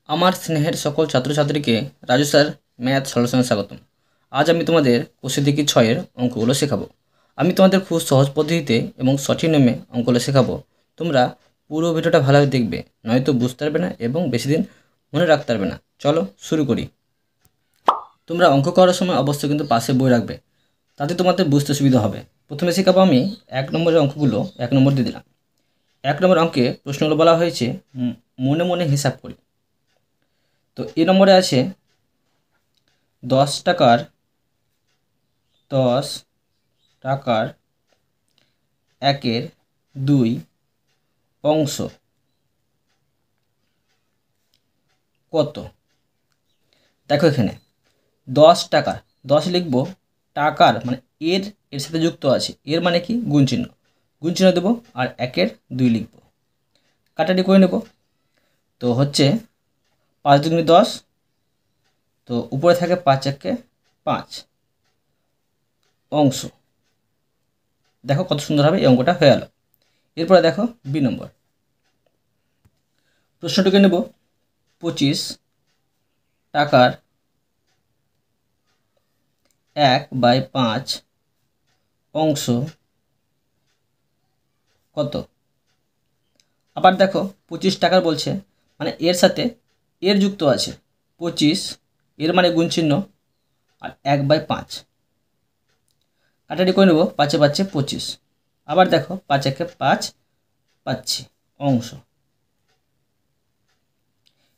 আমার স্নেহের সকল ছাত্রছাত্রীকে রাজু স্যার ম্যাথ সলিউশনে স্বাগতম। আজ আমি তোমাদের কোষে দেখি 6-এর অঙ্কগুলো শেখাবো। আমি তোমাদের খুব সহজ পদ্ধতিতে এবং সঠিক নিয়মে অঙ্কগুলো শেখাবো। তোমরা পুরো ভিডিওটা ভালোভাবে দেখবে, নয়তো বুঝতে পারবে না এবং বেশি দিন মনে রাখতে পারবে না। চলো শুরু করি। তোমরা অঙ্ক করার সময় অবশ্যই কিন্তু পাশে বই রাখবে, তাতে তোমাদের বুঝতে সুবিধা হবে। প্রথমে শেখাবো আমি 1 নম্বরের অঙ্কগুলো। 1 নম্বর দিয়ে দিলাম। 1 নম্বর অঙ্কে প্রশ্নগুলো বলা হয়েছে মনে মনে হিসাব করি। তো এ নম্বরে আছে 10 টাকার 1/2 অংশ কত? দেখো এখানে 10 টাকা, 10 লিখব, টাকার মানে এর সাথে যুক্ত আছে, এর মানে কি গুণ চিহ্ন, গুণ চিহ্ন দেবো, আর 1/2 লিখব। কাটাটি করে নেব। তো হচ্ছে 5 দুগুণে 10, তো উপরে থাকে 5 অংশ। দেখো কত সুন্দরভাবে এই অঙ্কটা হয়ে গেল। এরপরে দেখো বি নম্বর প্রশ্নটিকে নেব 25 টাকার 1/5 অংশ কত? আবার দেখো 25 টাকার বলছে, মানে এর সাথে এর যুক্ত আছে 25, এর মানে গুণ চিহ্ন, আর 1/5 কাটাটি করে নেব। 5 5 25। আবার দেখো 5 1 5 পাচ্ছি অংশ।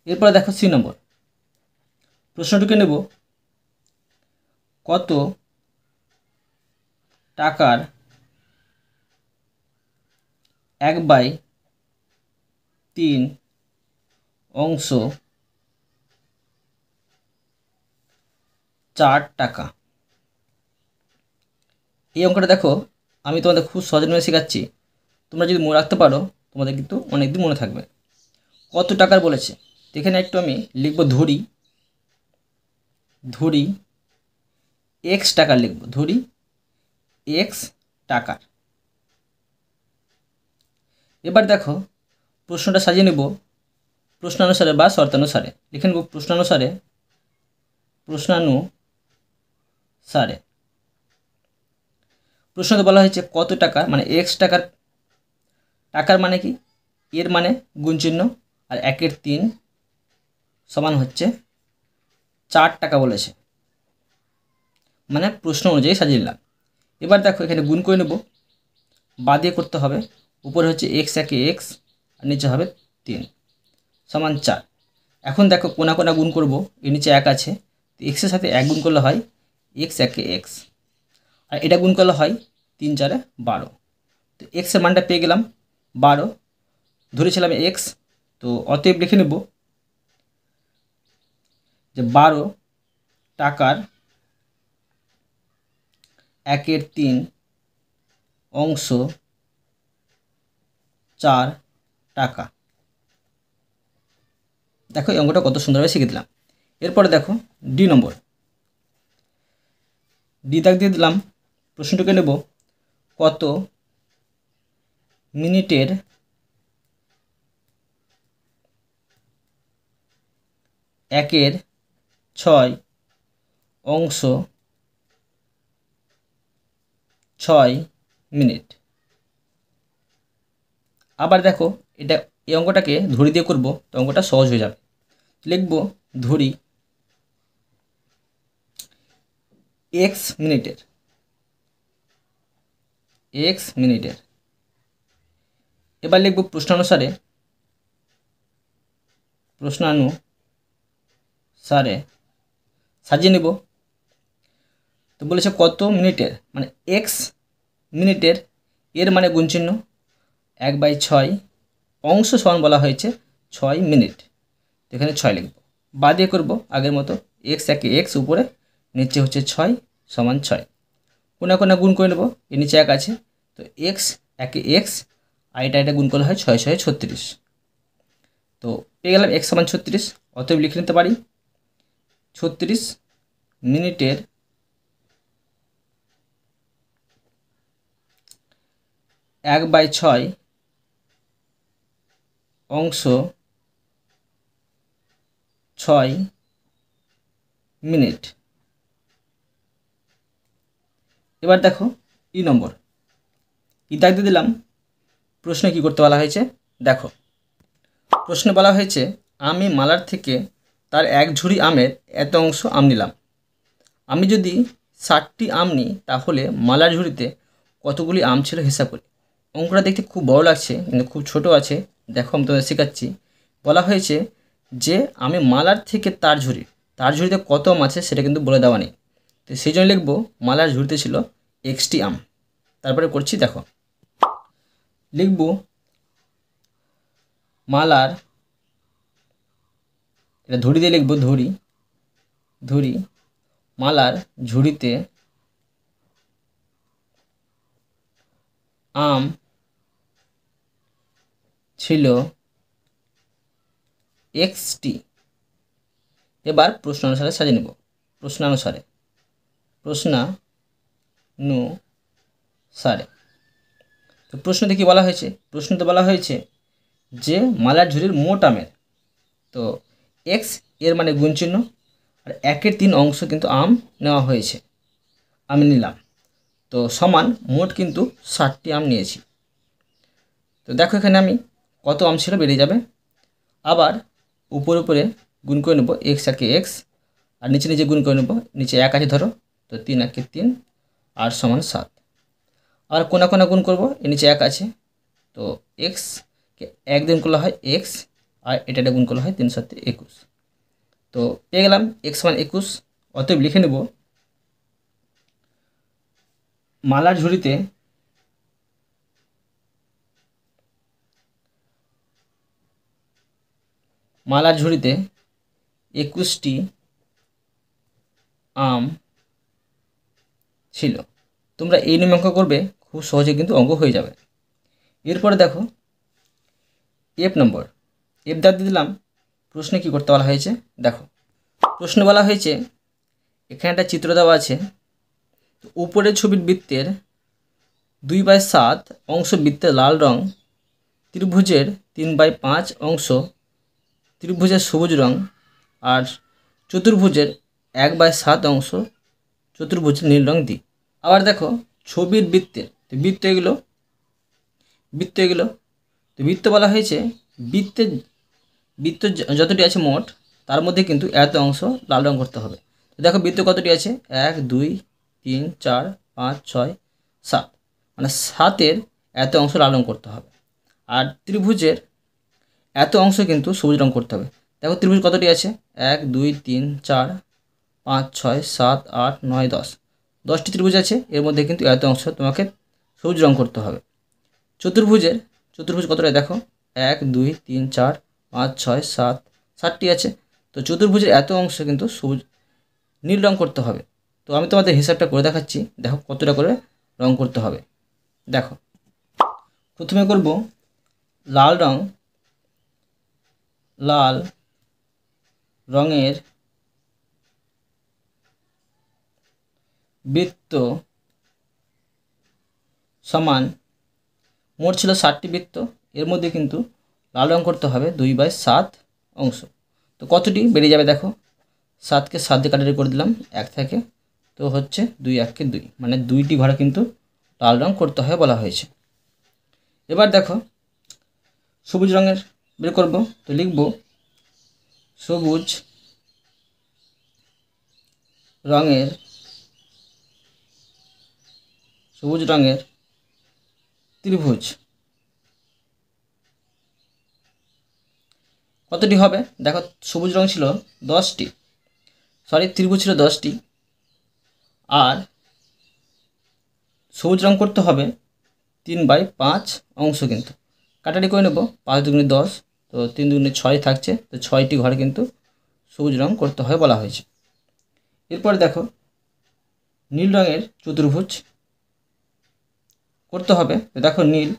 এরপরে দেখো সি নম্বর প্রশ্নটিকে নেব কত টাকার 1/3 অংশ 4 টাকা। এই অঙ্কটা দেখো আমি তোমাদের খুব সহজ নিয়মে শেখাচ্ছি। তোমরা যদি মনে রাখতে পারো তোমাদের কিন্তু অনেকদিন মনে থাকবে। কত টাকার বলেছে, এখানে একটু আমি লিখব ধরি এক্স টাকার লিখব, ধরি এক্স টাকার। এবার দেখো প্রশ্নটা সাজিয়ে নেব প্রশ্নানুসারে বা শর্তানুসারে। লিখে নেব প্রশ্নানুসারে। প্রশ্নতে বলা হয়েছে কত টাকা, মানে এক্স টাকার। টাকার মানে কি, এর মানে গুণ চিহ্ন, আর 1/3 সমান হচ্ছে 4 টাকা বলেছে, মানে প্রশ্ন অনুযায়ী সাজিয়ে নিলাম। এবার দেখো এখানে গুণ করে নেব, বাদিয়ে করতে হবে। উপরে হচ্ছে এক্স 1 এক্স, আর নিচে হবে 3 সমান 4। এখন দেখো কোনা কোনা গুণ করব, এর নিচে 1 আছে, তো এক্সের সাথে 1 গুণ করলে হয় এক্স 1 এক্স, আর এটা গুণ করলে হয় 3 4 12। তো এক্সের মানটা পেয়ে গেলাম 12, ধরেছিলাম এক্স। তো অতএব লিখে নেব যে 12 টাকার 1/3 অংশ 4 টাকা। দেখো এই অঙ্কটা কত সুন্দরভাবে শিখে দিলাম। এরপরে দেখো ডি নম্বর। ডি দাগ দিয়ে দিলাম। প্রশ্নটিকে নেব কত মিনিটের 1/6 অংশ 6 মিনিট। আবার দেখো এটা এই অঙ্কটাকে ধরি দিয়ে করব, তো অঙ্কটা সহজ হয়ে যাবে। লিখব ধরি এক্স মিনিটের। এবার লিখব প্রশ্নানুসারে সাজিয়ে নেব। তো বলেছে কত মিনিটের, মানে এক্স মিনিটের, এর মানে গুণ চিহ্ন, 1/6 অংশ সমান বলা হয়েছে 6 মিনিট, তো এখানে 6 লিখব। বা দিয়ে করবো আগের মতো, এক্স 1 এক্স, উপরে নিচে হচ্ছে 6 সমান 6। কোনা কোনা গুণ করে নেব, এর নিচে 1 আছে, তো এক্স 1 এক্স, আর এটা গুণ করলে হয় 6 6 36। তো পেয়ে গেলাম এক্স সমান 36। অতএব লিখে নিতে পারি 36 মিনিটের 1/6 অংশ 6 মিনিট। এবার দেখো ই নম্বর, ই দাগ দিয়ে দিলাম। প্রশ্নে কি করতে বলা হয়েছে দেখো। প্রশ্নে বলা হয়েছে আমি মালার থেকে তার এক ঝুড়ি আমের এত অংশ আম নিলাম। আমি যদি 60টি আম নিই তাহলে মালার ঝুড়িতে কতগুলি আম ছিল হিসাব করি। অঙ্কটা দেখতে খুব বড় লাগছে কিন্তু খুব ছোট আছে। দেখো আমি তোমাদের শেখাচ্ছি। বলা হয়েছে যে আমি মালার থেকে তার ঝুড়িতে কত আম আছে সেটা কিন্তু বলে দেওয়া নেই। তো সেই জন্য লিখবো মালার ঝুড়িতে ছিল এক্সটি আম। তারপরে করছি দেখো, লিখব মালার, এটা ধুড়ি দিয়ে লিখব, ধুড়ি মালার ঝুড়িতে আম ছিল এক্সটি। এবার প্রশ্নানুসারে সাজিয়ে নেব। প্রশ্নানুসারে তো প্রশ্নতে কি বলা হয়েছে? প্রশ্নতে বলা হয়েছে যে মালার ঝুড়ির মোট আমের, তো এক্স এর মানে গুণ চিহ্ন, আর 1/3 অংশ কিন্তু আম নেওয়া হয়েছে, আমি নিলাম, তো সমান মোট কিন্তু 60টি আম নিয়েছি। তো দেখো এখানে আমি কত আম ছিল বেরিয়ে যাবে। আবার উপরে গুণ করে নেব, এক্স একে এক্স, আর নিচে গুণ করে নেব, নিচে 1 আছে ধরো, তো 3 একে 3 আর সমান 7। আর কোনা গুণ করব, এর নিচে 1 আছে, তো এক্সকে 1 দিন করলে হয় এক্স, আর এটা গুণ করলে হয় 3 7 21। তো পেয়ে গেলাম এক্স মান 21। অতএব লিখে নেব মালার ঝুড়িতে মালার ঝুড়িতে 21টি আম ছিল। তোমরা এই নিয়মে অঙ্ক করবে, খুব সহজে কিন্তু অঙ্ক হয়ে যাবে। এরপরে দেখো এফ নম্বর, এফ দাগ দিয়ে দিলাম। প্রশ্নে কি করতে বলা হয়েছে দেখো। প্রশ্নে বলা হয়েছে এখানে একটা চিত্র দেওয়া আছে, তো উপরের ছবির বৃত্তের 2/7 অংশ বৃত্তের লাল রং, ত্রিভুজের 3/5 অংশ ত্রিভুজের সবুজ রং, আর চতুর্ভুজের 1/7 অংশ চতুর্ভুজের নীল রং দিই। আবার দেখো ছবির বৃত্তের, তো বৃত্ত এগুলো, তো বৃত্ত বলা হয়েছে বৃত্ত যতটি আছে মোট, তার মধ্যে কিন্তু এত অংশ লাল রং করতে হবে। তো দেখো বৃত্ত কতটি আছে, 1 2 3 4 5 6 7, মানে 7-এর এত অংশ লাল রং করতে হবে। আর ত্রিভুজের এত অংশ কিন্তু সবুজ রং করতে হবে। দেখো ত্রিভুজ কতটি আছে, 1 2 3 4 5 6 7 8 9 10, 10টি ত্রিভুজ আছে, এর মধ্যে কিন্তু এত অংশ তোমাকে সবুজ রং করতে হবে। চতুর্ভুজ কতটা দেখো, 1 2 3 4 5 6 7, 7টি আছে, তো চতুর্ভুজের এত অংশ কিন্তু সবুজ নীল রং করতে হবে। তো আমি তোমাদের হিসাবটা করে দেখাচ্ছি, দেখো কতটা করে রং করতে হবে। দেখো প্রথমে করব লাল রঙের বৃত্ত সমান, মোট ছিল 60টি বৃত্ত, এর মধ্যে কিন্তু লাল রং করতে হবে 2/7 অংশ। তো কতটি বেরিয়ে যাবে দেখো, 7কে 7 দিয়ে কাটারি করে দিলাম 1 থেকে, তো হচ্ছে 2 1 2, মানে 2টি ঘরে কিন্তু লাল রং করতে হয় বলা হয়েছে। এবার দেখো সবুজ রঙের বের করব, তো লিখব সবুজ রঙের ত্রিভুজ কতটি হবে দেখো, সবুজ রং ছিল 10টি, ত্রিভুজ ছিল 10টি, আর সবুজ রং করতে হবে 3/5 অংশ, কিন্তু কাটাটি করে নেব, 5 2 10, তো 3 2 6 থাকছে, তো 6টি ঘরে কিন্তু সবুজ রং করতে হয় বলা হয়েছে। এরপর দেখো নীল রঙের চতুর্ভুজ করতে হবে, তো দেখো নীল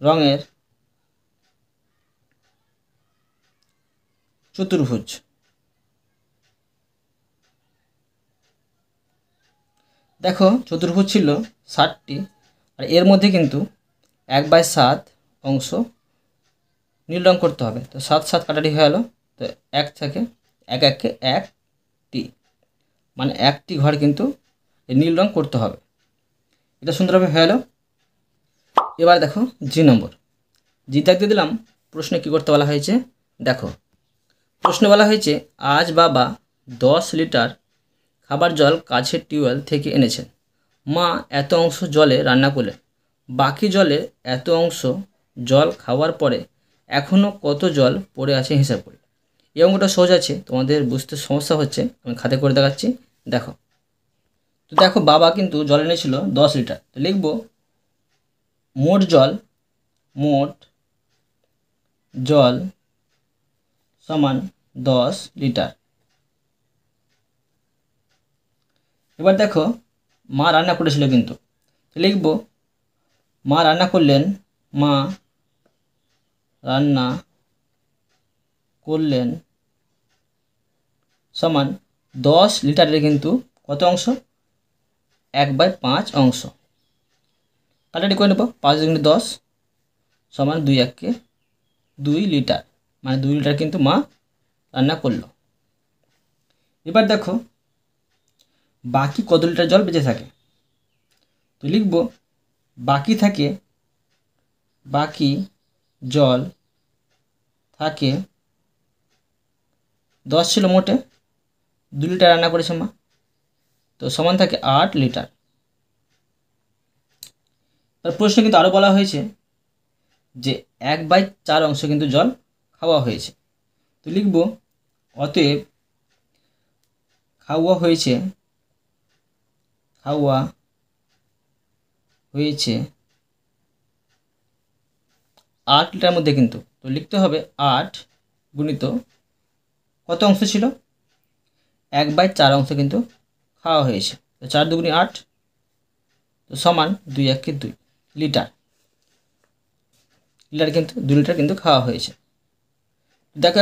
রঙের চতুর্ভুজ, দেখো চতুর্ভুজ ছিল 60টি, আর এর মধ্যে কিন্তু 1/7 অংশ নীল রং করতে হবে। তো 7 7 কাটাটি হয়ে গেল। তো 1 থেকে 1 1কে 1টি, মানে 1টি ঘর কিন্তু এই নীল রং করতে হবে। এটা সুন্দরভাবে হয়ে গেল। এবার দেখো জি নম্বর। জি দাগ দিয়ে দিলাম। প্রশ্নে কী করতে বলা হয়েছে দেখো। প্রশ্নে বলা হয়েছে আজ বাবা 10 লিটার খাবার জল কাছের টিউবওয়েল থেকে এনেছেন। মা এত অংশ জলে রান্না করলেন, বাকি জলের এত অংশ জল খাওয়ার পরে এখনও কত জল পড়ে আছে হিসাব করি। এই অঙ্কটা সহজ আছে, তোমাদের বুঝতে সমস্যা হচ্ছে আমি খাতে করে দেখাচ্ছি। দেখো, তো দেখো বাবা কিন্তু জল এনেছিল 10 লিটার। তো লিখব মোট জল সমান 10 লিটার। এবার দেখো মা রান্না করেছিল কিন্তু, তো লিখব মা রান্না করলেন সমান 10 লিটারের কিন্তু কত অংশ, 1/5 অংশ। কাটাটি করে নেব, 5 × 10 সমান 2 1কে 2 লিটার, মানে 2 লিটার কিন্তু মা রান্না করলো। এবার দেখো বাকি কত লিটার জল বেঁচে থাকে। তো লিখব বাকি জল থাকে 10 ছিল মোটে, 2 লিটার রান্না করেছে মা, তো সমান থাকে 8 লিটার। তার প্রশ্নে কিন্তু আরও বলা হয়েছে যে 1/4 অংশ কিন্তু জল খাওয়া হয়েছে। তো লিখব অতএব খাওয়া হয়েছে 8 লিটার মধ্যে কিন্তু, তো লিখতে হবে 8 গুণিত কত অংশ ছিল, 1/4 অংশ কিন্তু খাওয়া হয়েছে। তো 4 × 2 = 8, তো সমান 2 1কে 2 লিটার। কিন্তু 2 লিটার কিন্তু খাওয়া হয়েছে। দেখো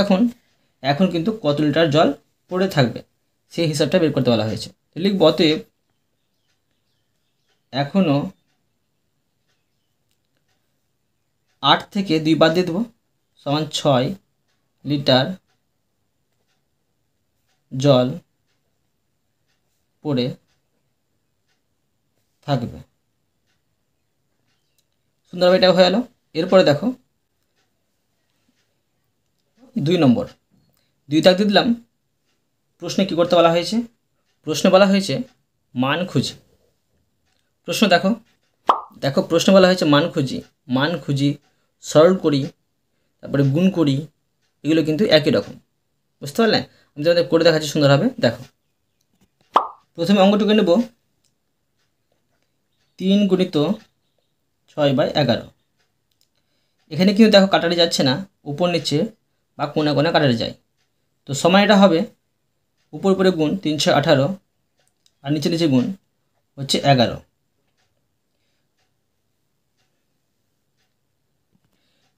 এখন কিন্তু কত লিটার জল পড়ে থাকবে সেই হিসাবটা বের করতে বলা হয়েছে। তো লিখব অতএব এখনও 8 থেকে 2 বাদ দিয়ে দেবো, সমান 6 লিটার জল পড়ে থাকবে। সুন্দরভাবে এটা হয়ে গেল। এরপরে দেখো 2 নম্বর। 2 দাগ দিয়ে দিলাম। প্রশ্নে কী করতে বলা হয়েছে, প্রশ্নে বলা হয়েছে মান খুঁজি। প্রশ্ন দেখো প্রশ্নে বলা হয়েছে মান খুঁজি, সরল করি, তারপরে গুণ করি, এগুলো কিন্তু একই রকম, বুঝতে পারলে। আমি তোমাদের করে দেখাচ্ছি সুন্দরভাবে। দেখো প্রথমে অঙ্কটুকু নেব 3 × 6/11। এখানে কিন্তু দেখো কাটারি যাচ্ছে না, উপর নিচে বা কোণে কোণে কাটারি যায়। তো সমান এটা হবে উপরে গুণ 3 6 18 আর নিচে গুণ হচ্ছে 11।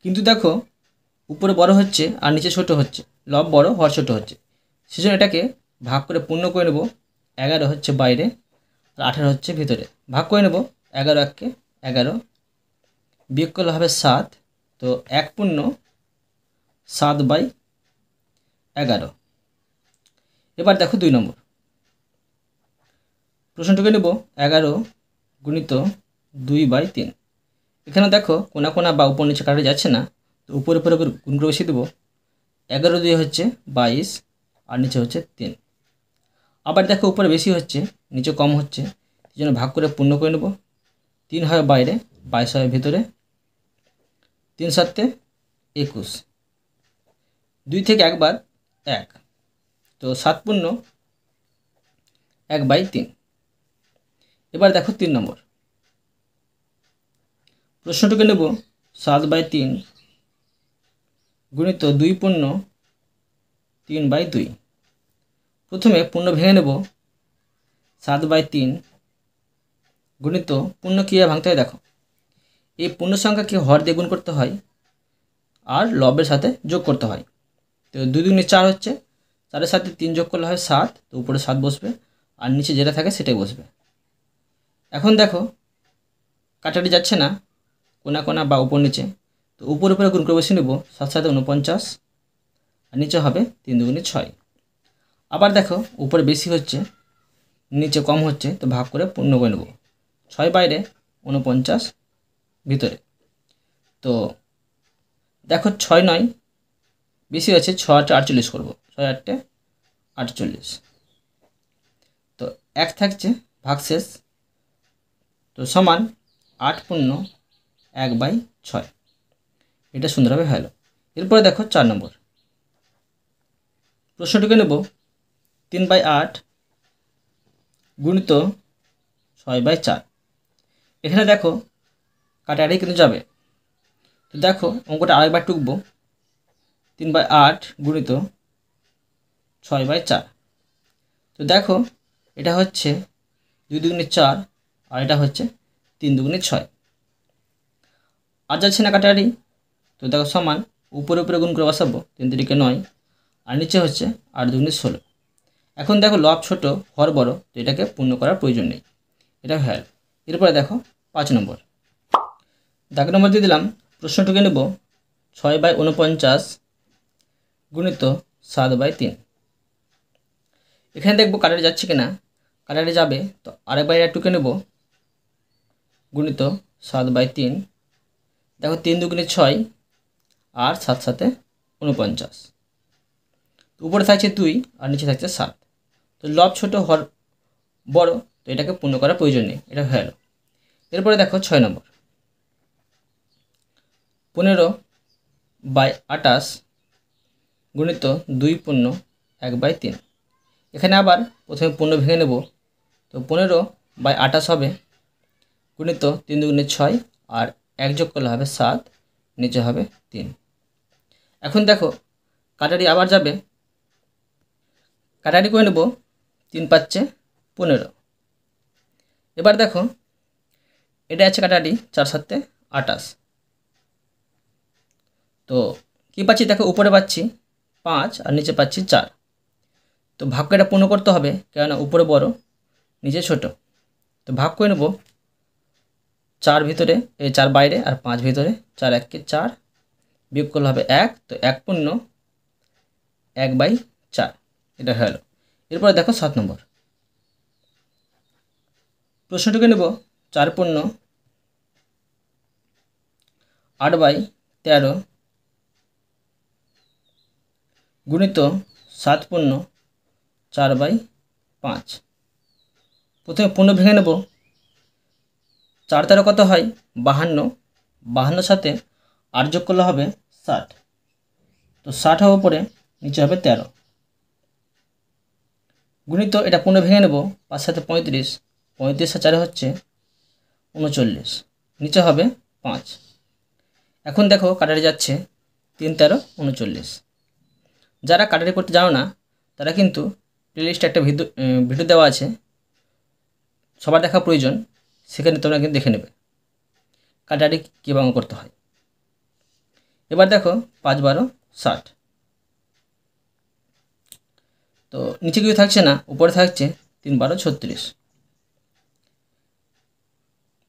কিন্তু দেখো উপরে বড় হচ্ছে আর নিচে ছোট হচ্ছে, লব বড় হর ছোট হচ্ছে, সেজন্য এটাকে ভাগ করে পূর্ণ করে নেব। 11 হচ্ছে বাইরে আর 18 হচ্ছে ভিতরে, ভাগ করে নেব। 11 1কে 11, বিয়োগ করলে হবে 7, তো 1 পূর্ণ 7/11। এবার দেখো 2 নম্বর। প্রশ্নটুকু নেব 11 গুণিত 2/3। এখানে দেখো কোনা কোনা বা উপর নিচে কাটা যাচ্ছে না, তো উপরে গুণ করে বসিয়ে দেবো। 11 2 হচ্ছে 22 আর নিচে হচ্ছে 3। আবার দেখো উপরে বেশি হচ্ছে নিচে কম হচ্ছে, সেই জন্য ভাগ করে পূর্ণ করে নেব। 3 হয় বাইরে, 22 হয় ভিতরে, 3 7 21, 2 থেকে 1 বাদ 1, তো 7 পূর্ণ 1/3। এবার দেখো 3 নম্বর। প্রশ্নটুকু নেব 7/3 গুণিত 2 পূর্ণ 3/2। প্রথমে পূর্ণ ভেঙে নেব। 7/3 গুণিত পূর্ণ কীভাবে ভাঙতে হয় দেখো, এই পূর্ণ সংখ্যাকে হর দিয়ে গুণ করতে হয় আর লবের সাথে যোগ করতে হয়। তো 2 2 4 হচ্ছে, 4-এর সাথে 3 যোগ করলে হয় 7, তো উপরে 7 বসবে আর নিচে যেটা থাকে সেটাই বসবে। এখন দেখো কাটাটি যাচ্ছে না কোনা কোনা বা উপর নিচে, তো উপরে গুণ করে বসে নেব 7 7 49 আর নিচে হবে 3 2 6। আবার দেখো উপরে বেশি হচ্ছে নিচে কম হচ্ছে, তো ভাগ করে পূর্ণ করে নেব। 6 বাইরে 49 ভিতরে। তো দেখো 6 9 বেশি হচ্ছে, 6 8 48 করবো, 6 8 48। তো 1 থাকছে ভাগশেষ, তো সমান 8 পূর্ণ 1/6। এটা সুন্দরভাবে হলো। এরপরে দেখো 4 নম্বর প্রশ্নটিকে নেব 3/8 গুণিত 6/4। এখানে দেখো কাটাকাটি কিন্তু যাবে, তো দেখো অঙ্কটা আরেকবার টুকবো। 3/8 গুণিত 6/4। তো দেখো এটা হচ্ছে 2 2 4 আর এটা হচ্ছে 3 2 6। আর যাচ্ছে না কাটাকাটি, তো দেখো সমান উপরে গুণ করে বসাবো, 3 3 9 আর নিচে হচ্ছে 8 2 16। এখন দেখো লব ছোট হর বড়, তো এটাকে পূর্ণ করার প্রয়োজন নেই, এটা হ্যাল। এরপরে দেখো 5 নম্বর দাগ নম্বর দিয়ে দিলাম। প্রশ্নটিকে নেব 6/49 গুণিত 7/3। এখানে দেখবো কাটারে যাচ্ছে কিনা, কাটারে যাবে, তো আরেকবার এটা টুকে নেব গুণিত 7/3। দেখো 3 2 6 আর 7 7 49। উপরে থাকছে 2 আর নিচে থাকছে 7। তো লব ছোট হর বড়, তো এটাকে পূর্ণ করার প্রয়োজন নেই, এটা হয়ে গেল। এরপরে দেখো 6 নম্বর 15/28 গুণিত 2 পূর্ণ 1/3। এখানে আবার প্রথমে পূর্ণ ভেঙে নেব, তো 15/28 হবে গুণিত 3 2 6 আর 1 যোগ করলে হবে 7, নিচে হবে 3। এখন দেখো কাটারি আবার যাবে, কাটারি করে নেব, 3 5 15। এবার দেখো এটা আছে কাটারি 4 7 28। তো কী পাচ্ছি দেখো, উপরে পাচ্ছি 5 আর নিচে পাচ্ছি 4। তো ভাগকে এটা পূর্ণ করতে হবে, কেননা উপরে বড় নিচে ছোট। তো ভাগ করে নেব, 4 ভিতরে 4 বাইরে আর 5 ভিতরে, 4 1 4 বিয়োগ করলে হবে 1, তো 1 পূর্ণ 1/4, এটা হয়ে গেল। এরপরে দেখো 7 নম্বর প্রশ্নটিকে নেব 4 পূর্ণ 8/13 গুণিত 7 পূর্ণ 4/5। প্রথমে পূর্ণ ভেঙে নেব, 4 13 কত হয় 52, 52 সাথে 8 যোগ করলে হবে 60। তো 60 হবে উপরে, নিচে হবে 13 গুণিত এটা পূর্ণ ভেঙে নেব, 5 7 35, 35 আর 4 হচ্ছে 39, নিচে হবে 5। এখন দেখো কাটারি যাচ্ছে 3 13 39। যারা কাটারি করতে জানো না তারা কিন্তু প্লেলিস্টে একটা ভিডিও দেওয়া আছে, সবার দেখা প্রয়োজন, সেখানে তোমরা কিন্তু দেখে নেবে কাটারি কীভাবে করতে হয়। এবার দেখো 5 12 60। তো নিচে কিছু থাকছে না, উপরে থাকছে 3 12 36।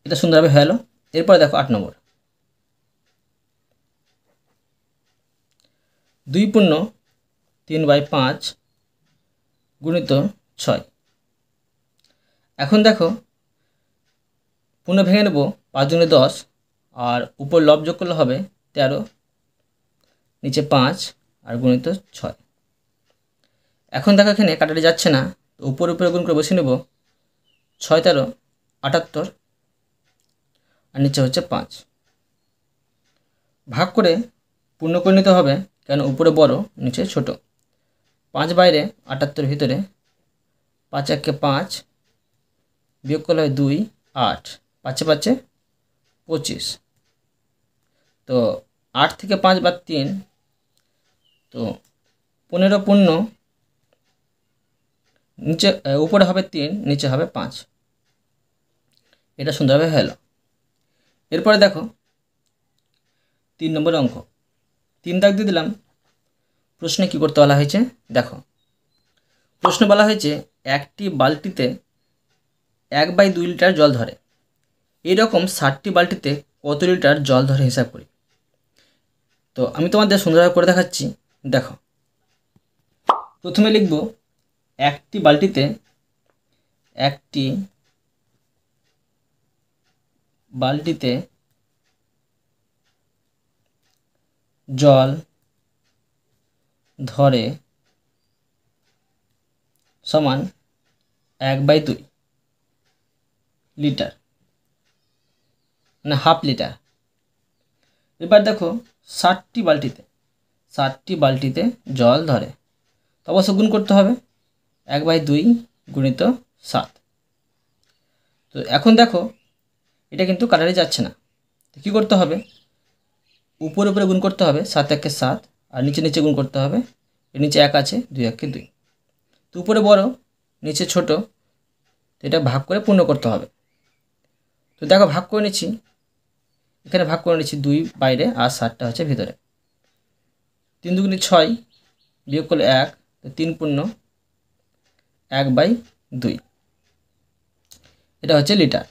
এটা সুন্দরভাবে হয়ে গেল। এরপরে দেখো 8 নম্বর 2 পূর্ণ 3/5 গুণিত 6। এখন দেখো পূর্ণ ভেঙে নেব, 5 2 10 আর উপর লব যোগ করলে হবে 13, নিচে 5 আর গুণিত 6। এখন দেখো এখানে কাটাটি যাচ্ছে না, তো উপরে গুণ করে বসে নেব, 6 13 78 আর নিচে হচ্ছে 5। ভাগ করে পূর্ণ করে নিতে হবে, কেন উপরে বড় নিচে ছোট। 5 বাইরে 78 ভিতরে, 5 1 5 বিয়োগ করলে হয় 2 8, 5 5 25। তো 8 থেকে 5 বাদ 3, তো 15 পূর্ণ নিচে উপরে হবে 3, নিচে হবে 5। এটা সুন্দরভাবে হলো। এরপরে দেখো 3 নম্বর অঙ্ক, 3 দাগ দিয়ে দিলাম। প্রশ্নে কী করতে বলা হয়েছে দেখো, প্রশ্ন বলা হয়েছে একটি বালতিতে 1/2 লিটার জল ধরে, এইরকম 60টি বালতিতে কত লিটার জল ধরে হিসাব করি। তো আমি তোমাদের সুন্দরভাবে করে দেখাচ্ছি। দেখো, প্রথমে লিখব একটি বালতিতে জল ধরে সমান 1/2 লিটার, মানে হাফ লিটার। এবার দেখো 60টি বালতিতে জল ধরে, তো অবশ্য গুণ করতে হবে, 1/2 গুণিত 7। তো এখন দেখো এটা কিন্তু কাটারি যাচ্ছে না, তো কী করতে হবে, উপরে উপরে গুণ করতে হবে, 7 একে 7, আর নিচে নিচে গুণ করতে হবে, এর নিচে 1 আছে, 2 একে 2। তো উপরে বড় নিচে ছোট, তো এটা ভাগ করে পূর্ণ করতে হবে। তো দেখো ভাগ করে নিচ্ছি, এখানে ভাগ করে নিচ্ছি 2 বাইরে আর 7টা হচ্ছে ভিতরে। 3 দুগুণে 6, বিয়োগ করলে 1, তো 3 পূর্ণ 1/2, এটা হচ্ছে লিটার।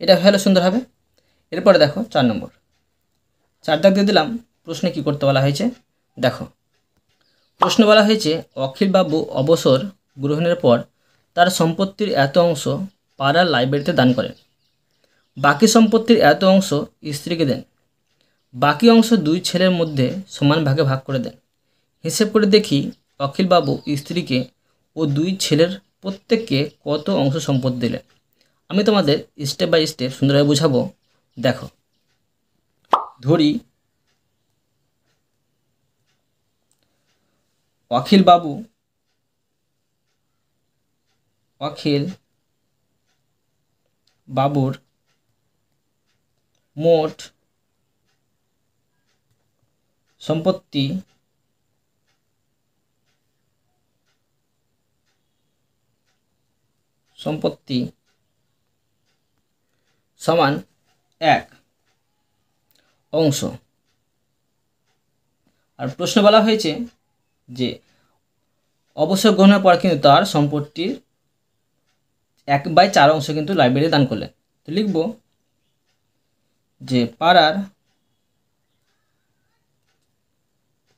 এটা হলো সুন্দর হবে। এরপরে দেখো 4 নম্বর, 4 দাগ দিয়ে দিলাম। প্রশ্নে কি করতে বলা হয়েছে দেখো, প্রশ্ন বলা হয়েছে অখিলবাবু অবসর গ্রহণের পর তার সম্পত্তির এত অংশ পাড়ার লাইব্রেরিতে দান করেন, বাকি সম্পত্তির এত অংশ স্ত্রীকে দেন, বাকি অংশ 2 ছেলের মধ্যে সমান ভাগে ভাগ করে দেন। হিসেব করে দেখি অখিলবাবু স্ত্রীকে ও 2 ছেলের প্রত্যেককে কত অংশ সম্পত্তি দিলেন। আমি তোমাদের স্টেপ বাই স্টেপ সুন্দরভাবে বুঝাবো। দেখো, ধরি অখিল বাবুর মোট সম্পত্তি 1 অংশ। আর প্রশ্ন বলা হয়েছে যে অবসর গ্রহণের পর কিন্তু তার সম্পত্তির 1/4 অংশ কিন্তু লাইব্রেরি দান করলেন। তো লিখব যে পাড়ার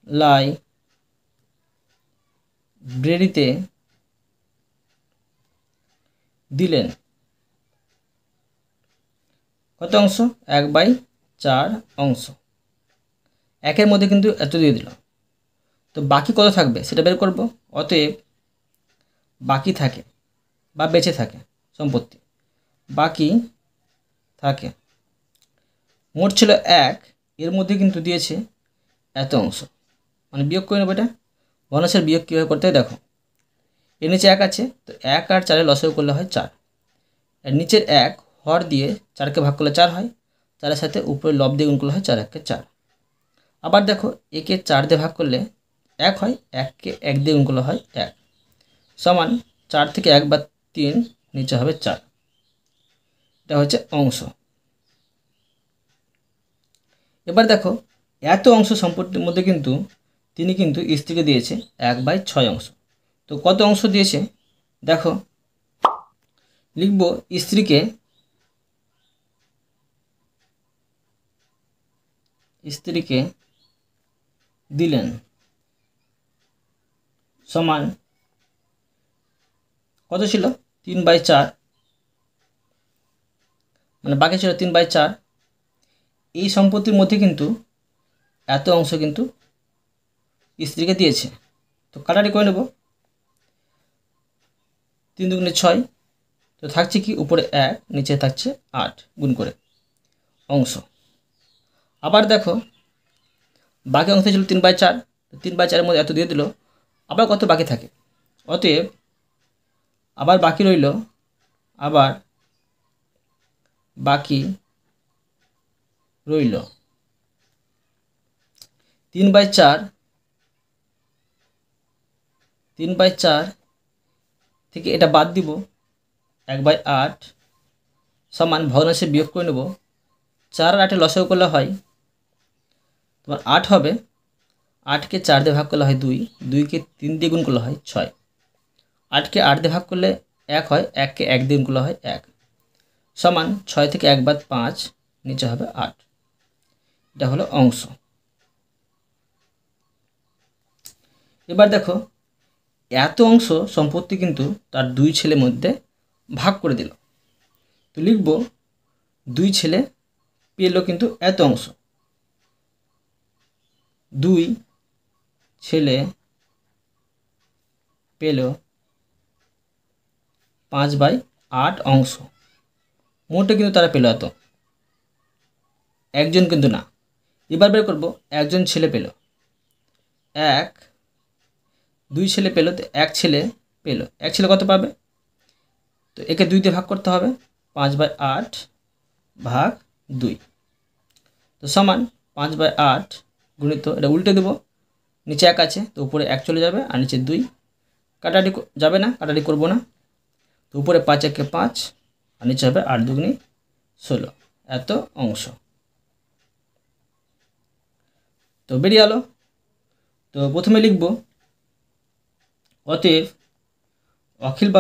লাইব্রেরিতে দিলেন কত অংশ, 1/4 অংশ। 1-এর মধ্যে কিন্তু এত দিয়ে দিল, তো বাকি কত থাকবে সেটা বের করব। অতএব বাকি থাকে বা বেঁচে থাকে সম্পত্তি, বাকি থাকে, মোট ছিল 1, এর মধ্যে কিন্তু দিয়েছে এত অংশ, মানে বিয়োগ করে নেবো। এটা ভগ্নাংশের বিয়োগ কীভাবে করতে হয় দেখো, এর নিচে 1 আছে, তো 1 আর 4 লসাগু করলে হয় 4, এর নিচের 1 হর দিয়ে 4কে ভাগ করলে 4 হয়, 4-এর সাথে উপরে লব দিয়ে গুণ করলে হয় 4 1 4। আবার দেখো একে 4 দিয়ে ভাগ করলে 1 হয়, 1কে 1 দিয়ে গুণ করলে হয় 1, সমান 4 থেকে 1 বাদ 3, নিচে হবে 4। এটা হচ্ছে অংশ। এবার দেখো এত অংশ সম্পত্তির মধ্যে কিন্তু তিনি কিন্তু স্ত্রীকে দিয়েছে 1/6 অংশ। তো কত অংশ দিয়েছে দেখো, লিখব স্ত্রীকে দিলেন সমান কত ছিল 3/4, মানে বাকি ছিল 3/4। এই সম্পত্তির মধ্যে কিন্তু এত অংশ কিন্তু স্ত্রীকে দিয়েছে। তো কাটারি করে নেব, 3 দুগুণে 6, তো থাকছে কি উপরে 1, নিচে থাকছে 8 গুণ করে অংশ। আবার দেখো বাকি অংশ ছিল 3/4, তো 3/4-এর মধ্যে এত দিয়ে দিল, আবার কত বাকি থাকে, অতএব আবার বাকি রইল 3/4 থেকে এটা বাদ দিব 1/8 সমান ভগ্নাংশে বিয়োগ করে নেব। 4 আর 8 লসাগু করলে হয় তোমার 8 হবে, 8কে 4 দিয়ে ভাগ করলে হয় 2, 2কে 3 দিয়ে গুণ করলে হয় 6, 8কে 8 দিয়ে ভাগ করলে 1 হয়, 1কে 1 দিয়ে গুণ করলে হয় 1, সমান 6 থেকে 1 বাদ 5, নিচে হবে 8। এটা হলো অংশ। এবার দেখো এত অংশ সম্পত্তি কিন্তু তার দুই ছেলের মধ্যে ভাগ করে দিল। তো লিখব দুই ছেলে পেল কিন্তু এত অংশ। দুই ছেলে পেল 5/8 অংশ। মোটে কিন্তু তারা পেল এত, একজন কিন্তু না। এবার বের করব একজন ছেলে পেল এক, দুই ছেলে পেল, তো এক ছেলে পেল, এক ছেলে কত পাবে? তো একে 2 দিয়ে ভাগ করতে হবে, 5/8 ভাগ 2, তো সমান 5/8 গুণিত, এটা উল্টে দেবো, নিচে 1 আছে তো উপরে 1 চলে যাবে আর নিচে 2, কাটাটি যাবে না, কাটাটি করব না, তো উপরে 5 1 5 আর নিচে হবে 8 2 16, এত অংশ। তো বেরিয়ে গেল। তো প্রথমে লিখব অতএব অখিল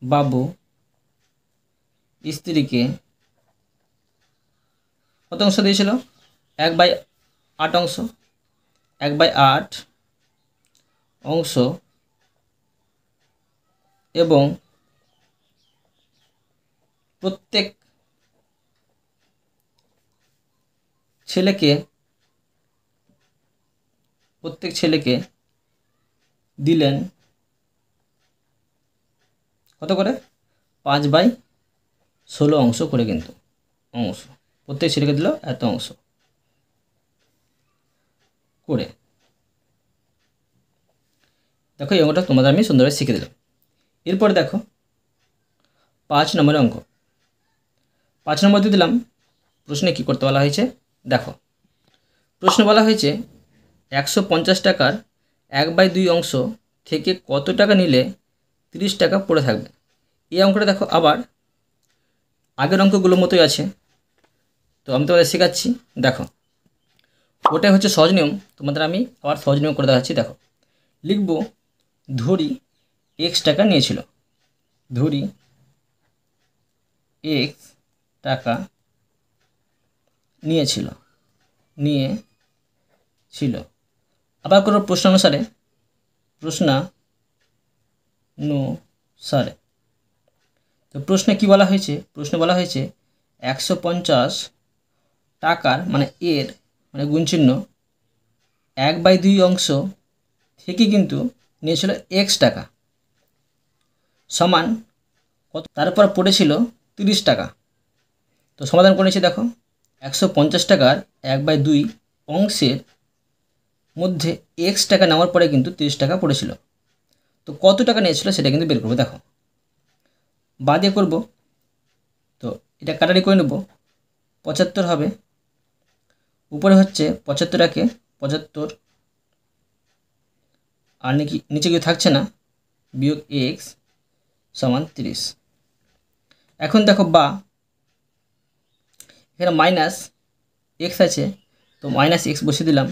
বাবু স্ত্রীকে কত অংশ দিয়েছিল? 1/8 অংশ, 1/8 অংশ এবং প্রত্যেক ছেলেকে দিলেন কত করে? 5/16 অংশ করে, কিন্তু অংশ প্রত্যেক ছেলেকে দিল এত অংশ করে। দেখো এই অঙ্কটা তোমাদের আমি সুন্দরভাবে শিখে দিলাম। এরপরে দেখো 5 নম্বরের অঙ্ক। 5 নম্বর দিয়ে দিলাম, প্রশ্নে কী করতে বলা হয়েছে দেখো। প্রশ্ন বলা হয়েছে 150 টাকার 1/2 অংশ থেকে কত টাকা নিলে 30 টাকা পড়ে থাকবে। এই অঙ্কটা দেখো আবার আগের অঙ্কগুলোর মতোই আছে, তো আমি তোমাদের শেখাচ্ছি। দেখো ওটাই হচ্ছে সহজ নিয়ম, তোমাদের আমি আবার সহজ নিয়ম করে দেখাচ্ছি। দেখো লিখব ধরি x টাকা নিয়েছিল, ধরি x টাকা নিয়েছিল। আবার কোনো প্রশ্নানুসারে তো প্রশ্নে কি বলা হয়েছে? প্রশ্নে বলা হয়েছে 150 টাকার মানে এর মানে গুণ চিহ্ন 1/2 অংশ থেকে কিন্তু নিয়েছিল x টাকা, সমান কত? তারপর পড়েছিল 30 টাকা। তো সমাধান করেছি। দেখো 150 টাকার 1/2 অংশের মধ্যে x টাকা নেওয়ার পরে কিন্তু 30 টাকা পড়েছিল, তো কত টাকা নিয়েছিল সেটা কিন্তু বের করবো। দেখো বা দিয়ে করবো, তো এটা কাটারি করে নেব, 75 হবে, উপরে হচ্ছে 75 একে 75 আর নিচে কিছু থাকছে না, বিয়োগ x সমান 30। এখন দেখো বা এখানে মাইনাস x আছে, তো মাইনাস x বসিয়ে দিলাম,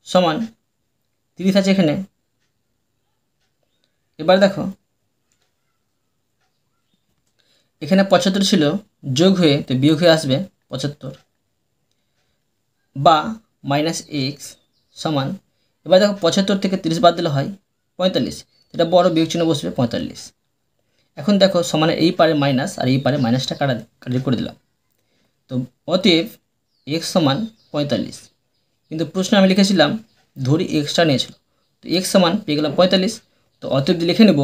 সমান 30 আছে এখানে। এবার দেখো এখানে 75 ছিল, যোগ হয়ে তো বিয়োগ হয়ে আসবে 75, বা মাইনাস x সমান, এবার দেখো 75 থেকে 30 বাদ দিলে হয় 45, এটা বড় বিয়োগ চিহ্ন বসবে 45। এখন দেখো সমানে এই পারে মাইনাস আর এই পারে মাইনাসটা কাটাকাটি করে দিলাম, তো অতএব x সমান 45। কিন্তু প্রশ্নে আমি লিখেছিলাম ধরি এক্সটা নিয়েছিল, তো x সমান পেয়ে গেলাম 45, তো অতএব লিখে নেব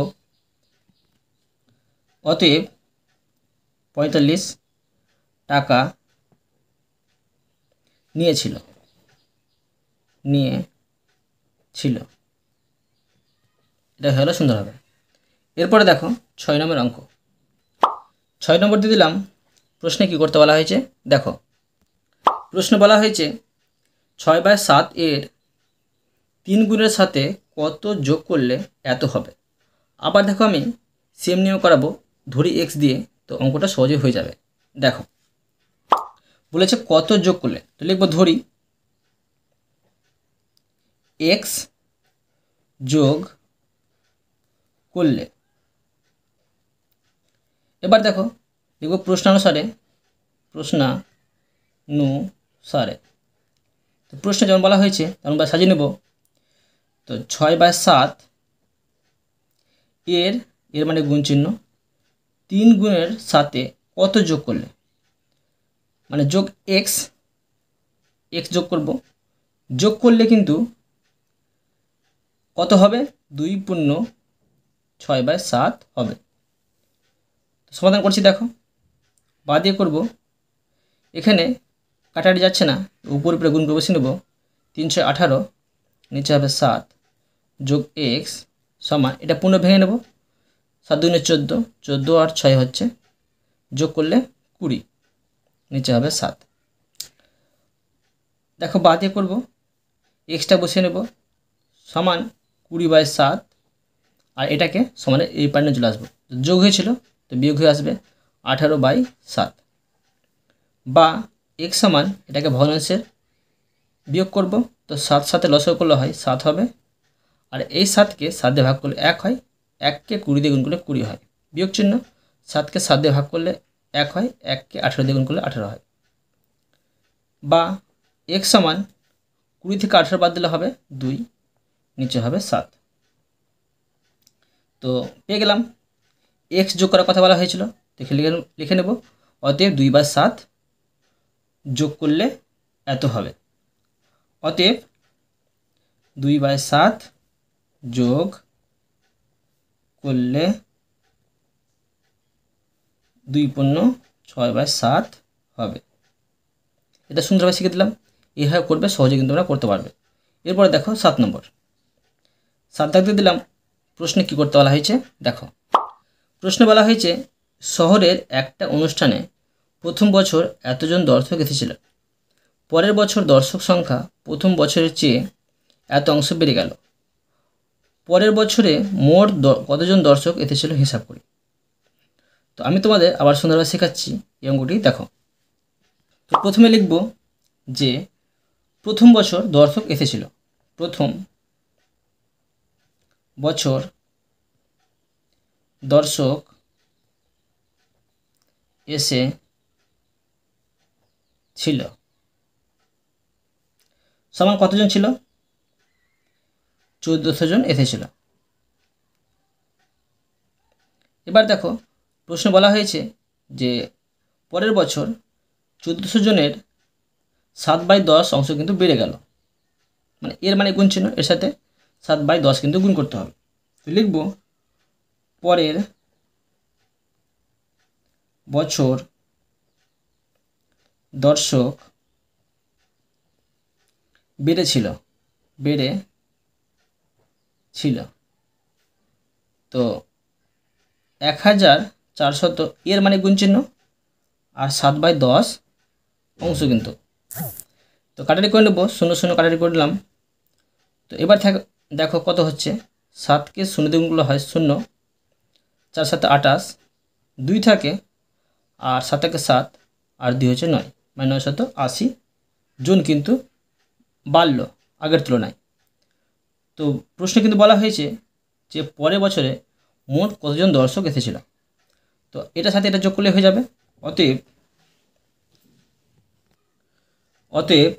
অতএব 45 টাকা নিয়েছিল। এটা হলো সুন্দর হবে। এরপরে দেখো 6 নম্বর অঙ্ক। 6 নম্বর দিয়ে দিলাম, প্রশ্নে কি করতে বলা হয়েছে দেখো। প্রশ্ন বলা হয়েছে 6/7 এর 3 গুণের সাথে কত যোগ করলে এত হবে। আবার দেখো আমি সেম নিয়ম করাবো ধরি x দিয়ে, তো অঙ্কটা সহজে হয়ে যাবে। দেখো বলেছে কত যোগ করলে, তো লিখবো ধরি x যোগ করলে। এবার দেখো দেখব প্রশ্নানুসারে। তো প্রশ্নে যেমন বলা হয়েছে তেমন আমরা সাজিয়ে নেব। তো 6/7 এর মানে গুণ চিহ্ন 3 গুণের সাথে কত যোগ করলে, মানে যোগ এক্স যোগ করব, যোগ করলে কিন্তু কত হবে, 2 পূর্ণ 6/7 হবে। সমাধান করছি, দেখো বা দিয়ে করব। এখানে কাটাকাটি যাচ্ছে না, উপর উপরে গুণ করে বসে নেব। 318 নিচে হবে 7 যোগ এক্স সমান, এটা পূর্ণ ভেঙে নেব। 7 দুগুণে 14, 14 আর 6 হচ্ছে, যোগ করলে 20 নিচে হবে 7। দেখো বা দিয়ে করব, এক্সটা বসিয়ে নেব সমান 20/7 আর এটাকে সমানে এই পার্টে চলে আসবো। যোগ হয়েছিল তো বিয়োগ হয়ে আসবে 18/7 বা x সমান এটাকে ভগ্নাংশের বিয়োগ করব। তো 7 সাথে লসাগু করলে হয় 7 হবে, আর এই 7কে 7 দিয়ে ভাগ করলে 1 হয়, 1কে 20 দিয়ে গুণ করলে 20 হয়, বিয়োগ চিহ্ন। 7কে 7 দিয়ে ভাগ করলে 1 হয়, 1কে 18 দিয়ে গুণ করলে 18 হয়। বা x সমান 20 থেকে 18 বাদ দিলে হবে 2, নিচে হবে 7। তো পেয়ে গেলাম x যোগ করার কথা বলা হয়েছিল, দেখে লিখে নেব। অতএব 2/7 যোগ করলে এত হবে। অতএব 2/7 যোগ করলে 2 পূর্ণ 6/7 হবে। এটা সুন্দরভাবে শিখে দিলাম, এইভাবে করবে, সহজে কিন্তু তোমরা করতে পারবে। এরপরে দেখো 7 নম্বর। 7 দাগতে দিলাম, প্রশ্নে কি করতে বলা হয়েছে দেখো। প্রশ্নে বলা হয়েছে শহরের একটা অনুষ্ঠানে প্রথম বছর এতজন দর্শক এসেছিল, পরের বছর দর্শক সংখ্যা প্রথম বছরের চেয়ে এত অংশ বেড়ে গেল, পরের বছরে মোট কতজন দর্শক এসেছিল হিসাব করি। তো আমি তোমাদের আবার সুন্দরভাবে শেখাচ্ছি এই অঙ্কটি দেখো। তো প্রথমে লিখব যে প্রথম বছর দর্শক এসেছিল, প্রথম বছর দর্শক এসে ছিল সমান কতজন ছিল, 1400 জন এসেছিল। এবার দেখো প্রশ্ন বলা হয়েছে যে পরের বছর 1400 জনের 7/10 অংশ কিন্তু বেড়ে গেল, মানে এর মানে গুণ চিহ্ন, এর সাথে 7/10 কিন্তু গুণ করতে হবে। তো লিখব পরের বছর দর্শক বেড়েছিল, তো 1400 এর মানে গুণ চিহ্ন আর 7/10 অংশ কিন্তু। তো কাটারি করে নেব, 0 0 কাটারি করে নিলাম। তো এবার দেখো কত হচ্ছে, 7কে 0 দিয়ে গুণ করলে হয় 0, 4 7 28, 2 থাকে আর 7 থেকে 7 আর 2 হচ্ছে 9, মানে 980 জন কিন্তু বাড়ল আগের তুলনায়। তো প্রশ্নে কিন্তু বলা হয়েছে যে পরের বছরে মোট কতজন দর্শক এসেছিল, তো এটার সাথে এটা যোগ করলে হয়ে যাবে। অতএব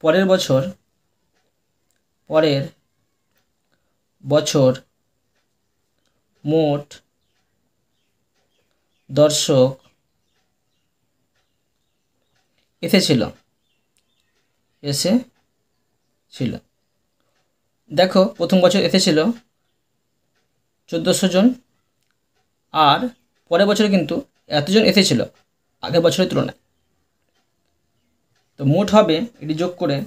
পরের বছর মোট দর্শক এসেছিল। দেখো প্রথম বছর এসেছিল 1400 জন, আর পরের বছরে কিন্তু এতজন এসেছিল আগের বছরের তুলনায়। তো মোট হবে, এটি যোগ করে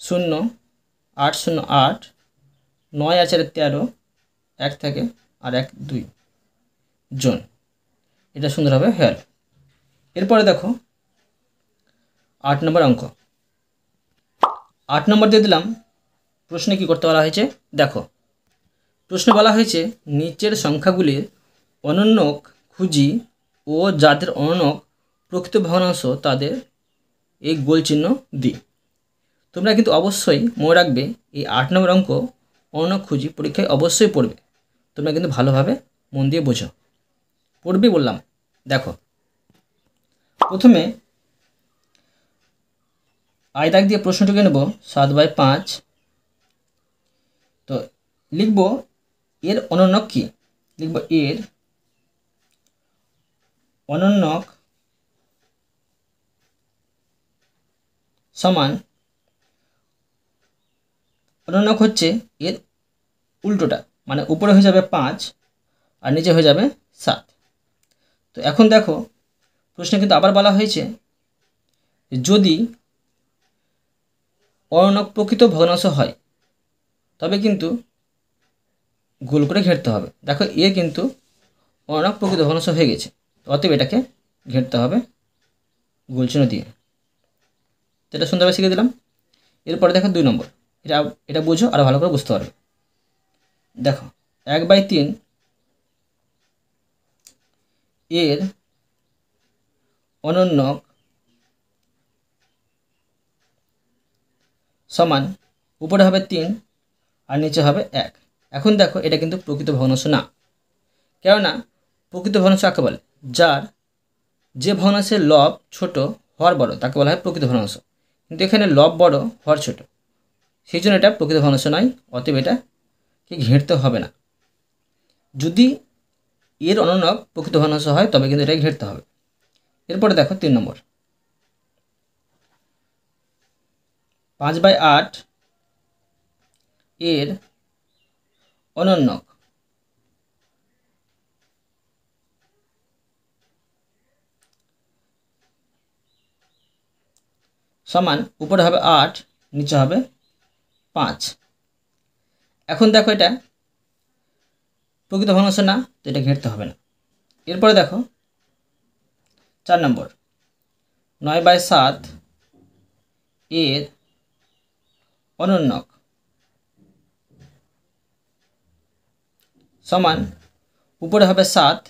0 8 0 8, 9 আর 4 13, 1 থাকে আর 1 2 জন, এটা সুন্দরভাবে হয়ে গেল। এরপরে দেখো 8 নম্বর অঙ্ক। 8 নম্বর দিয়ে দিলাম, প্রশ্নে কি করতে বলা হয়েছে দেখো। প্রশ্নে বলা হয়েছে নিচের সংখ্যাগুলির অনন্যক খুঁজি ও যাদের অনন্যক প্রকৃত ভগ্নাংশ তাদের এই গোল চিহ্ন দিই। তোমরা কিন্তু অবশ্যই মনে রাখবে এই 8 নম্বর অঙ্ক অনন্যক খুঁজি পরীক্ষায় অবশ্যই পড়বে, তোমরা কিন্তু ভালোভাবে মন দিয়ে বোঝো, পড়বে বললাম। দেখো প্রথমে আই দাগ দিয়ে প্রশ্নটিকে নেব 7/5। তো লিখব এর অনন্যক কি, লিখব এর অনন্যক সমান, অনন্যক হচ্ছে এর উল্টোটা, মানে উপরে হয়ে যাবে 5 আর নিচে হয়ে যাবে 7। তো এখন দেখো প্রশ্নে কিন্তু আবার বলা হয়েছে যদি অনন্যক প্রকৃত ভগ্নাংশ হয় তবে কিন্তু গোল করে ঘেরতে হবে। দেখো এর কিন্তু অনন্যক প্রকৃত ভগ্নাংশ হয়ে গেছে, অতএব এটাকে ঘেরতে হবে গোল চিহ্ন দিয়ে। তো এটা সুন্দরভাবে শিখে দিলাম। এরপরে দেখো 2 নম্বর, এটা বুঝো আরও ভালো করে বুঝতে পারবে। দেখো 1/3 এর অনন্যক সমান, উপরে হবে 3 আর নিচে হবে 1। এখন দেখো এটা কিন্তু প্রকৃত ভগ্নাংশ না, কেননা প্রকৃত ভগ্নাংশ কাকে বলে, যার যে ভগ্নাংশের লব ছোট হর বড় তাকে বলা হয় প্রকৃত ভগ্নাংশ। কিন্তু এখানে লব বড় হর ছোট, সেই জন্য এটা প্রকৃত ভগ্নাংশ নয়, অতএব এটাকে ঘেরতে হবে না। যদি এর অনন্যক প্রকৃত ভগ্নাংশ হয় তবে কিন্তু এটাকে ঘেরতে হবে। এরপরে দেখো 3 নম্বর, 5/8 এর অনন্যক সমান, উপরে হবে 8 নিচে হবে 5। এখন দেখো এটা প্রকৃত ভগ্নাংশ না, তো এটা ঘেরতে হবে না। এরপরে দেখো 4 নম্বর, 9/7 এর অনন্যক সমান, উপরে হবে 7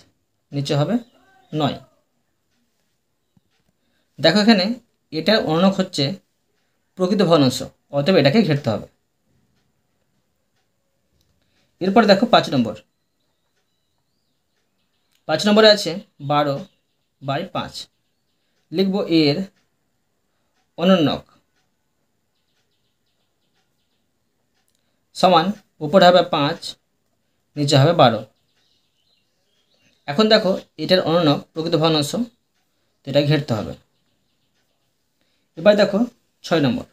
নিচে হবে 9। দেখো এখানে এটার অনন্যক হচ্ছে প্রকৃত ভগ্নাংশ, অতএব এটাকে ঘেরতে হবে। এরপরে দেখো 5 নম্বর, 5 নম্বরে আছে 12/5, লিখব এর অনন্যক সমান, উপরে হবে 5 নিচে হবে 12। এখন দেখো এটার অনন্যক প্রকৃত ভগ্নাংশ, তো এটা ঘেরতে হবে। এবার দেখো 6 নম্বর,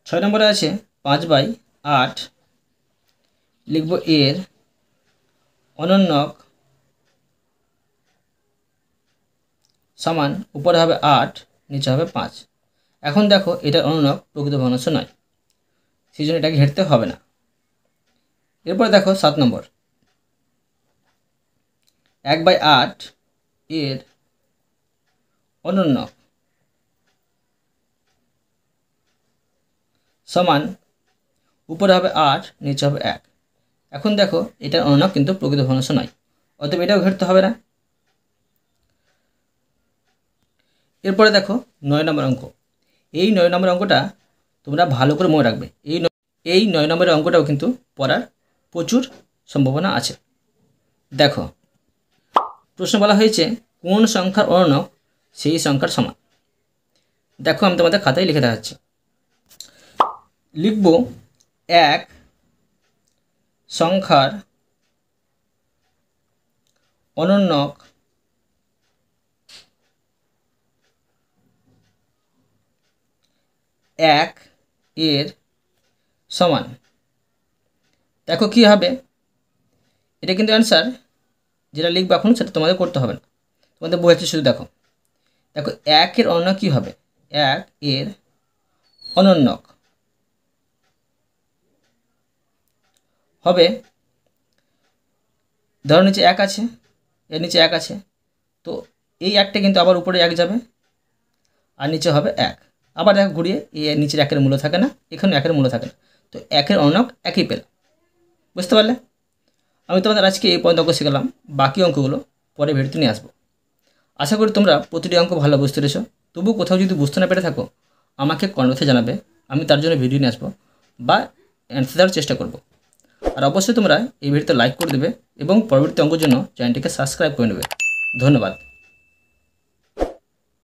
6 নম্বরে আছে 5/8, লিখব এর অনন্যক সমান, উপরে হবে 8 নিচে হবে 5। এখন দেখো এটার অনন্যক প্রকৃত ভগ্নাংশ নয়, সেই জন্য এটাকে ঘেরতে হবে না। এরপর দেখো 7 নম্বর, 1/8 এর অনন্যক সমান, উপরে হবে 8 নিচে হবে 1। এখন দেখো এটার অনন্যক কিন্তু প্রকৃত ভগ্নাংশ নয়, অতএব এটাও ঘেরতে হবে না। এরপরে দেখো 9 নম্বর অঙ্ক। এই 9 নম্বর অঙ্কটা তোমরা ভালো করে মনে রাখবে। এই 9 নম্বরের অঙ্কটাও কিন্তু পড়ার প্রচুর সম্ভাবনা আছে। দেখো প্রশ্ন বলা হয়েছে কোন সংখ্যার অনন্যক সেই সংখ্যার সমান। দেখো আমি তোমাদের খাতায় লিখে দেখাচ্ছি। লিখব এক সংখ্যার অনন্যক এক এর সমান। দেখো কি হবে, এটা কিন্তু অ্যান্সার, যেটা লিখবে এখন সেটা তোমাদের করতে হবে না, তোমাদের বোঝাচ্ছি শুধু। দেখো দেখো 1 এর অনন্যক কী হবে, 1 এর অনন্যক হবে, ধরো নিচে 1 আছে, এর নিচে 1 আছে, তো এই 1টা কিন্তু আবার উপরে 1 যাবে আর নিচে হবে 1। আবার দেখো ঘুরিয়ে এই নিচের 1-এর মূল্য থাকে না, এখানে 1-এর মূল্য থাকে না, তো 1-এর অনন্যক 1ই পেলাম। বুঝতে পারলে? আমি তোমাদের আজকে এই পর্যন্ত অঙ্ক শিখলাম, বাকি অঙ্কগুলো পরে ভিডিওতে নিয়ে আসবো। আশা করি তোমরা প্রতিটি অঙ্ক ভালো বুঝতে পেরেছো। তবু কোথাও যদি বুঝতে না পেরে থাকো আমাকে কমেন্ট বক্সে জানাবে, আমি তার জন্য ভিডিও নিয়ে আসবো বা অ্যান্সার দেওয়ার চেষ্টা করব। আর অবশ্যই তোমরা এই ভিডিওতে লাইক করে দেবে এবং পরবর্তী অঙ্কের জন্য চ্যানেলটিকে সাবস্ক্রাইব করে নেবে। ধন্যবাদ।